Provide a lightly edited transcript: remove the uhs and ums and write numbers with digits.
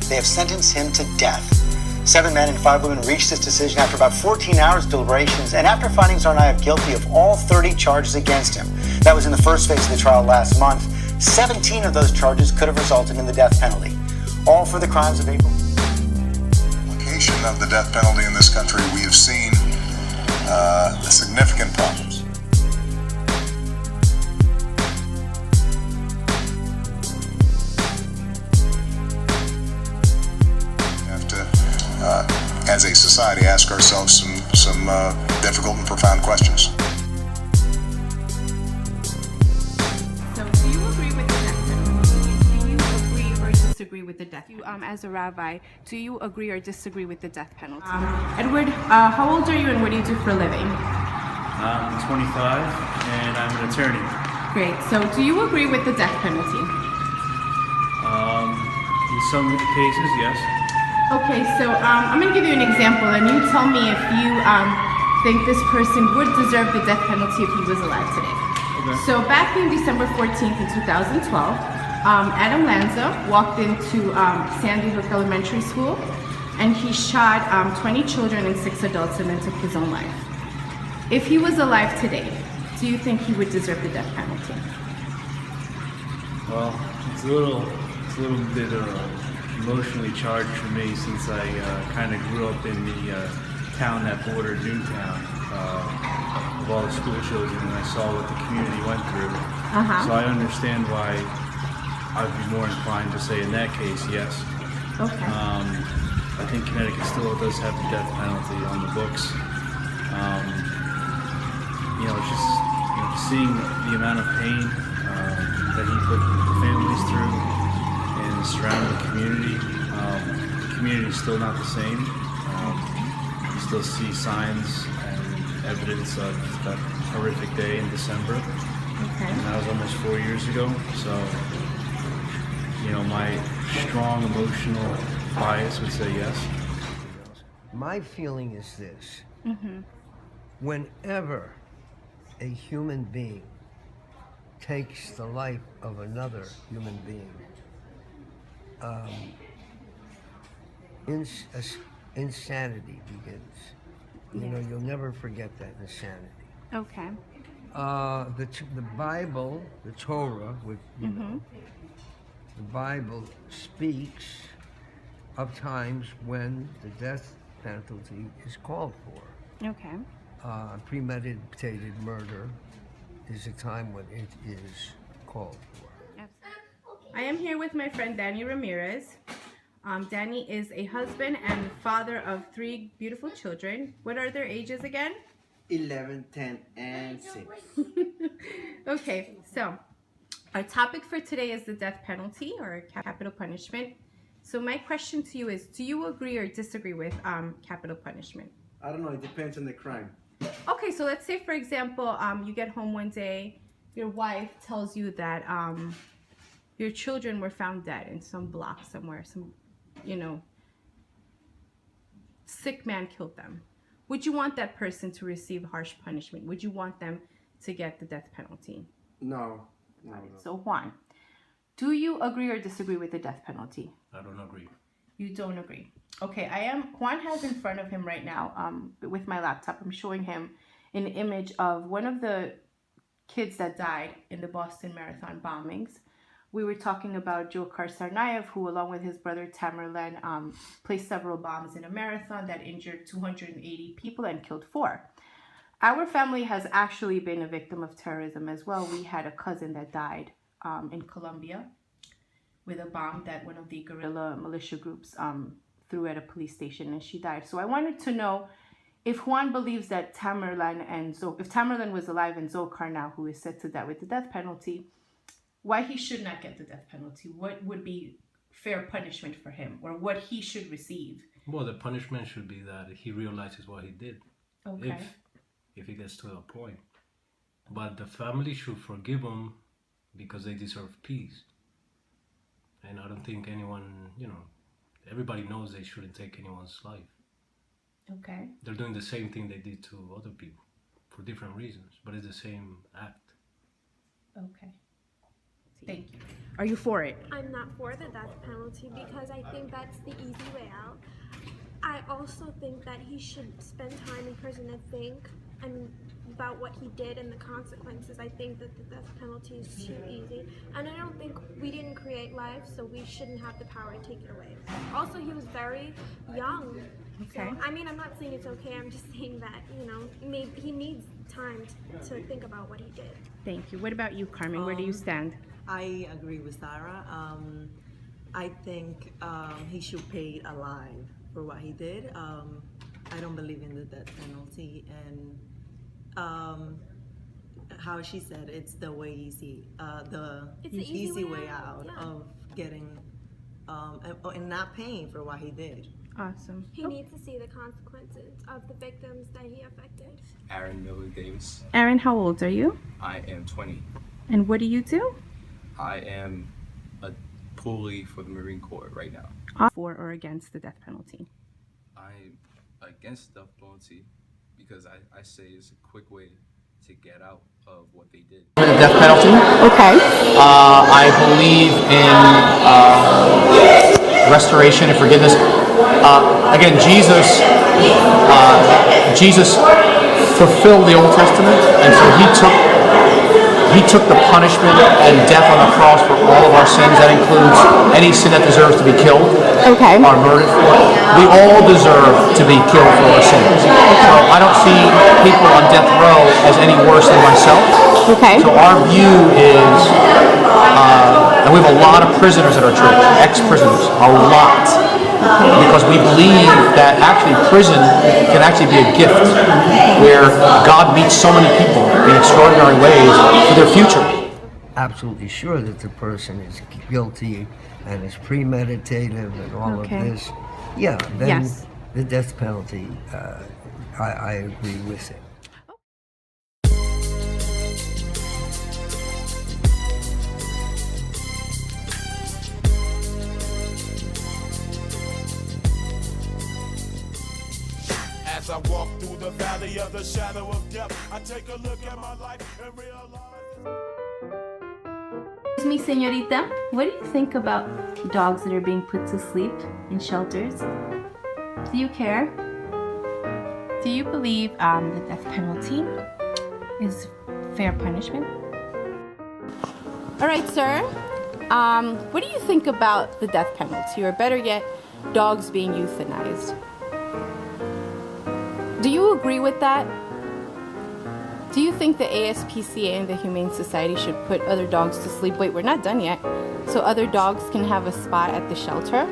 They have sentenced him to death. 7 men and 5 women reached this decision after about 14 hours of deliberations and after finding Tsarnaev guilty of all 30 charges against him. That was in the first phase of the trial last month. 17 of those charges could have resulted in the death penalty, all for the crimes of April. Application of the death penalty in this country, we have seen significant problems. We have to, as a society, ask ourselves some difficult and profound questions. Disagree with the death penalty? As a rabbi, do you agree or disagree with the death penalty? Edward, how old are you and what do you do for a living? I'm 25 and I'm an attorney. Great. So do you agree with the death penalty? In some cases, yes. Okay, so I'm going to give you an example and you tell me if you think this person would deserve the death penalty if he was alive today. Okay. So back in December 14th in 2012, Adam Lanza walked into Sandy Hook Elementary School and he shot 20 children and 6 adults and then took his own life. If he was alive today, do you think he would deserve the death penalty? Well, it's a little bit emotionally charged for me since I kind of grew up in the town that bordered Newtown of all the school children, and I saw what the community went through. So I understand why I'd be more inclined to say in that case, yes. Okay. I think Connecticut still does have the death penalty on the books. It's just seeing the amount of pain that he put the families through and the surrounding community. The community is still not the same. You still see signs and evidence of that horrific day in December. Okay. And that was almost 4 years ago. So, my strong emotional bias would say yes. My feeling is this. Whenever a human being takes the life of another human being, insanity begins. You'll never forget that insanity. Okay. The Bible, the Torah, the Bible speaks of times when the death penalty is called for. Okay. Premeditated murder is a time when it is called for. I am here with my friend Danny Ramirez. Danny is a husband and father of 3 beautiful children. What are their ages again? 11, 10, and 6. Okay, so our topic for today is the death penalty or capital punishment. So my question to you is, do you agree or disagree with capital punishment? I don't know, it depends on the crime. Okay, so let's say, for example, you get home one day, your wife tells you that your children were found dead in some block somewhere, sick man killed them. Would you want that person to receive harsh punishment? Would you want them to get the death penalty? No. So Juan, do you agree or disagree with the death penalty? I don't agree. You don't agree. Okay, Juan has in front of him right now, with my laptop, I'm showing him an image of one of the kids that died in the Boston Marathon bombings. We were talking about Dzhokhar Tsarnaev, who along with his brother Tamerlan placed several bombs in a marathon that injured 280 people and killed 4. Our family has actually been a victim of terrorism as well. We had a cousin that died in Colombia with a bomb that one of the guerrilla militia groups threw at a police station, and she died. So I wanted to know if Juan believes that Tamerlan if Tamerlan was alive and Dzhokhar now, who is said to die with the death penalty, why he should not get the death penalty? What would be fair punishment for him, or what he should receive? Well, the punishment should be that he realizes what he did. Okay. If he gets to a point. But the family should forgive him because they deserve peace. And I don't think anyone, everybody knows they shouldn't take anyone's life. Okay. They're doing the same thing they did to other people for different reasons, but it's the same act. Okay. penalty. Thank you. Are you for it? I'm not for the death penalty because I think that's the easy way out. I also think that he should spend time in prison and think about what he did and the consequences. I think that the death penalty is too easy. And I don't think we didn't create life, so we shouldn't have the power to take it away. Also, he was very young. Okay. So, I mean, I'm not saying it's okay. I'm just saying that, maybe he needs time to think about what he did. Thank you. What about you, Carmen? Where do you stand? I agree with Sarah. I think he should pay alive for what he did. I don't believe in the death penalty, and how she said it's the way easy, the easy way out of getting and not paying for what he did. Awesome. He needs to see the consequences of the victims that he affected. Aaron Miller Davis. Aaron, how old are you? I am 20. And what do you do? I am a poolee for the Marine Corps right now. For or against the death penalty? I'm against the death penalty because I say it's a quick way to get out of what they did. The death penalty. Okay. I believe in restoration and forgiveness. Again, Jesus fulfilled the Old Testament, and so he took the punishment and death on the cross for all of our sins. That includes any sin that deserves to be killed, Okay. or murdered for. We all deserve to be killed for our sins. So I don't see people on death row as any worse than myself. Okay. So our view is, and we have a lot of prisoners at our church, ex-prisoners, a lot. Because we believe that actually prison can actually be a gift where God meets so many people in extraordinary ways for their future. Absolutely sure that the person is guilty and is premeditative and all Okay. of this. Yeah, then Yes. the death penalty, I agree with it. As I walk through the valley of the shadow of death, I take a look at my life and realize. Excuse me, señorita. What do you think about dogs that are being put to sleep in shelters? Do you care? Do you believe the death penalty is fair punishment? All right, sir. What do you think about the death penalty, or better yet, dogs being euthanized? Do you agree with that? Do you think the ASPCA and the Humane Society should put other dogs to sleep? Wait, we're not done yet. So other dogs can have a spot at the shelter?